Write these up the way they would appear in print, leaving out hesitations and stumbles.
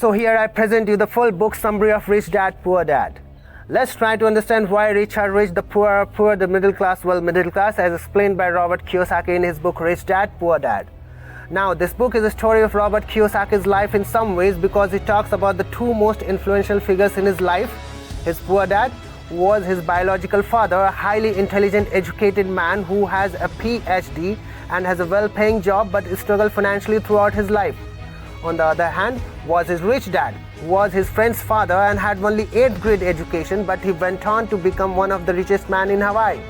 So here I present you the full book summary of Rich Dad, Poor Dad. Let's try to understand why rich are rich, the poor are poor, the middle class, well, middle class, as explained by Robert Kiyosaki in his book Rich Dad, Poor Dad. Now, this book is a story of Robert Kiyosaki's life in some ways because he talks about the two most influential figures in his life. His poor dad was his biological father, a highly intelligent, educated man who has a PhD and has a well-paying job but struggled financially throughout his life. On the other hand, was his rich dad, who was his friend's father and had only 8th grade education, but he went on to become one of the richest men in Hawaii.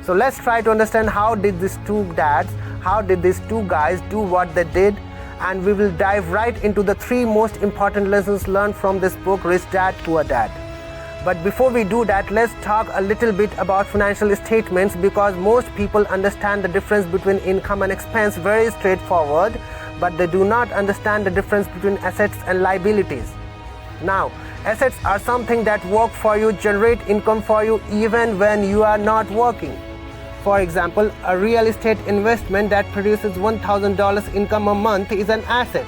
So let's try to understand how did these two guys do what they did, and we will dive right into the 3 most important lessons learned from this book, Rich Dad, Poor Dad. But before we do that, let's talk a little bit about financial statements, because most people understand the difference between income and expense very straightforward, but they do not understand the difference between assets and liabilities. Now, assets are something that work for you, generate income for you even when you are not working. For example, a real estate investment that produces $1,000 income a month is an asset.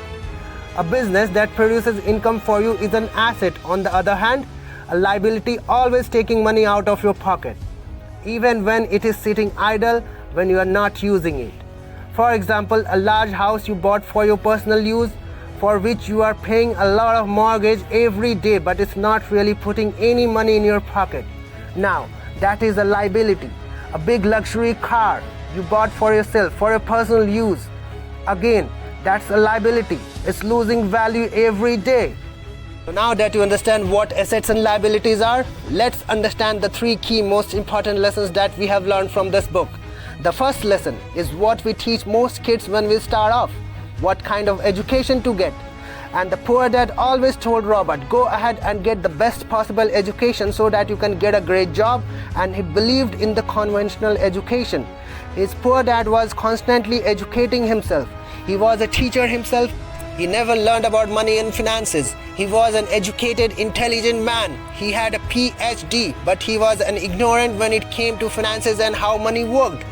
A business that produces income for you is an asset. On the other hand, a liability always taking money out of your pocket, even when it is sitting idle when you are not using it. For example, a large house you bought for your personal use, for which you are paying a lot of mortgage every day, but it's not really putting any money in your pocket. Now, that is a liability. A big luxury car you bought for yourself, for your personal use. Again, that's a liability. It's losing value every day. So now that you understand what assets and liabilities are, let's understand the 3 key most important lessons that we have learned from this book. The first lesson is what we teach most kids when we start off, what kind of education to get. And the poor dad always told Robert, go ahead and get the best possible education so that you can get a great job, and he believed in the conventional education. His poor dad was constantly educating himself. He was a teacher himself. He never learned about money and finances. He was an educated, intelligent man. He had a PhD, but he was an ignorant when it came to finances and how money worked.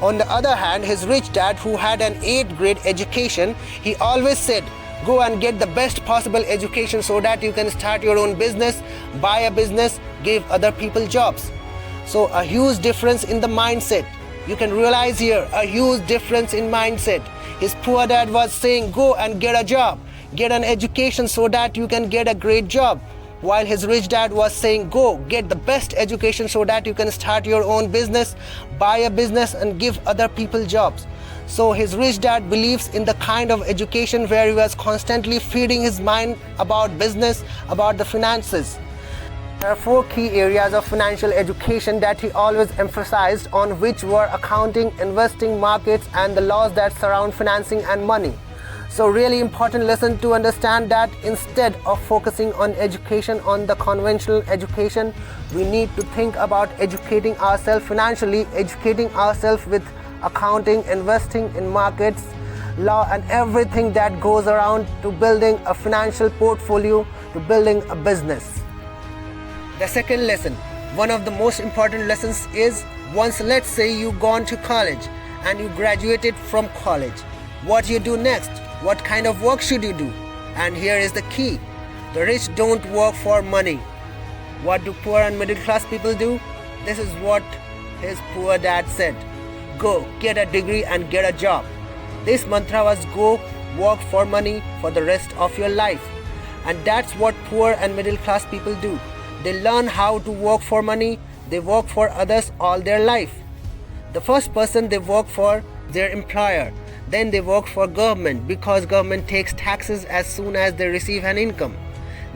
On the other hand, his rich dad, who had an 8th grade education, he always said, go and get the best possible education so that you can start your own business, buy a business, give other people jobs. So a huge difference in the mindset. You can realize here a huge difference in mindset. His poor dad was saying, go and get a job, get an education so that you can get a great job. While his rich dad was saying, go get the best education so that you can start your own business, buy a business and give other people jobs. So his rich dad believes in the kind of education where he was constantly feeding his mind about business, about the finances. There are 4 key areas of financial education that he always emphasized on, which were accounting, investing, markets, and the laws that surround financing and money. So really important lesson to understand that instead of focusing on education, on the conventional education, we need to think about educating ourselves financially, educating ourselves with accounting, investing in markets, law, and everything that goes around to building a financial portfolio, to building a business. The second lesson, one of the most important lessons, is once, let's say, you gone to college and you graduated from college, what you do next? What kind of work should you do? And here is the key. The rich don't work for money. What do poor and middle class people do? This is what his poor dad said. Go get a degree and get a job. This mantra was go work for money for the rest of your life. And that's what poor and middle class people do. They learn how to work for money. They work for others all their life. The first person they work for, their employer. Then they work for government because government takes taxes as soon as they receive an income.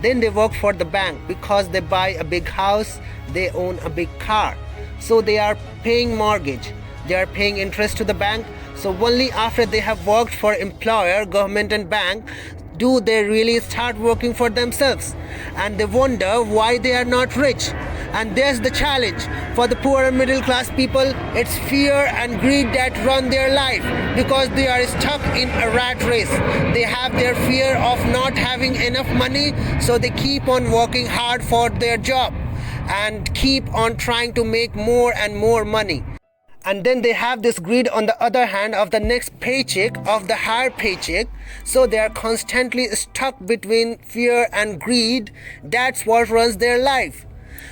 Then they work for the bank because they buy a big house, they own a big car. So they are paying mortgage, they are paying interest to the bank. So only after they have worked for employer, government and bank, do they really start working for themselves, and they wonder why they are not rich. And there's the challenge for the poor and middle class people. It's fear and greed that run their life because they are stuck in a rat race. They have their fear of not having enough money, so they keep on working hard for their job and keep on trying to make more and more money. And then they have this greed on the other hand of the next paycheck, of the higher paycheck. So they are constantly stuck between fear and greed. That's what runs their life.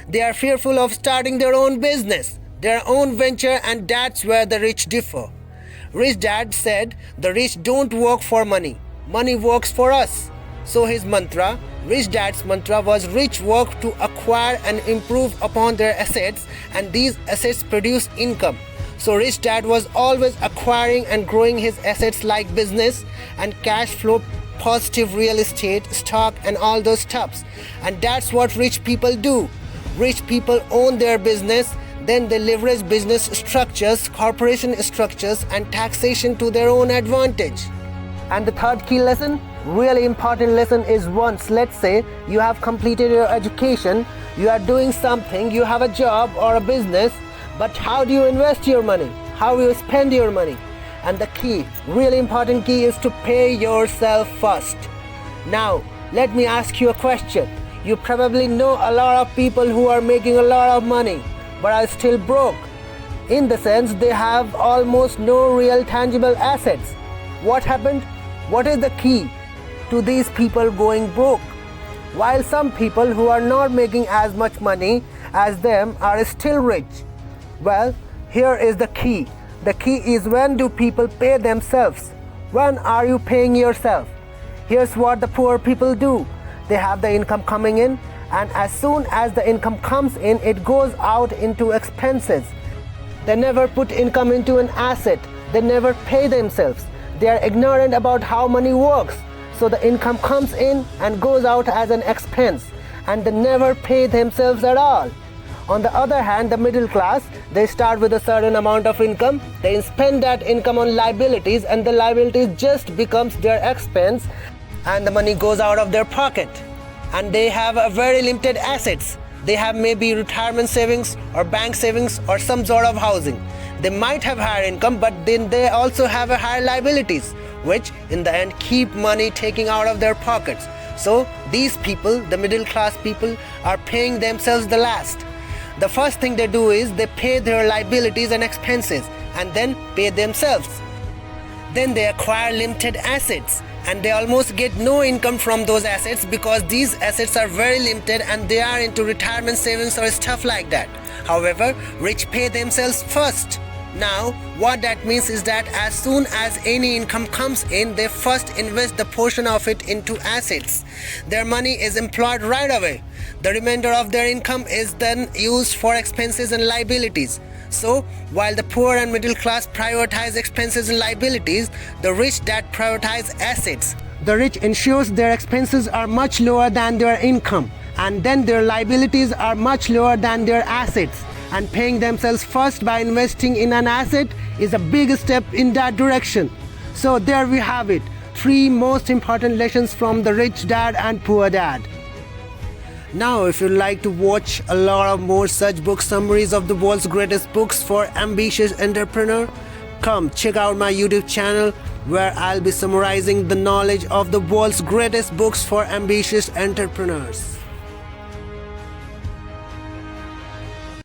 They are fearful of starting their own business, their own venture, and that's where the rich differ. Rich Dad said, the rich don't work for money. Money works for us. So his mantra, Rich Dad's mantra, was rich work to acquire and improve upon their assets, and these assets produce income. So Rich Dad was always acquiring and growing his assets like business and cash flow, positive real estate, stock, and all those stuffs. And that's what rich people do. Rich people own their business, then they leverage business structures, corporation structures, and taxation to their own advantage. And the third key lesson, really important lesson, is once, let's say, you have completed your education, you are doing something, you have a job or a business, but how do you invest your money? How do you spend your money? And the key, really important key, is to pay yourself first. Now, let me ask you a question. You probably know a lot of people who are making a lot of money, but are still broke. In the sense, they have almost no real tangible assets. What happened? What is the key to these people going broke? While some people who are not making as much money as them are still rich. Well, here is the key. The key is, when do people pay themselves? When are you paying yourself? Here's what the poor people do. They have the income coming in, and as soon as the income comes in, it goes out into expenses. They never put income into an asset. They never pay themselves. They are ignorant about how money works. So the income comes in and goes out as an expense, and they never pay themselves at all. On the other hand, the middle class, they start with a certain amount of income, they spend that income on liabilities, and the liabilities just becomes their expense, and the money goes out of their pocket. And they have a very limited assets. They have maybe retirement savings or bank savings or some sort of housing. They might have higher income, but then they also have a higher liabilities, which in the end keep money taking out of their pockets. So these people, the middle class people, are paying themselves the last. The first thing they do is they pay their liabilities and expenses and then pay themselves. Then they acquire limited assets, and they almost get no income from those assets because these assets are very limited and they are into retirement savings or stuff like that. However, rich pay themselves first. Now, what that means is that as soon as any income comes in, they first invest the portion of it into assets. Their money is employed right away. The remainder of their income is then used for expenses and liabilities. So, while the poor and middle class prioritize expenses and liabilities, the rich that prioritize assets. The rich ensures their expenses are much lower than their income, and then their liabilities are much lower than their assets. And paying themselves first by investing in an asset is a big step in that direction. So there we have it, 3 most important lessons from the Rich Dad and Poor Dad. Now, if you'd like to watch a lot of more such book summaries of the world's greatest books for ambitious entrepreneur, come check out my YouTube channel, where I'll be summarizing the knowledge of the world's greatest books for ambitious entrepreneurs.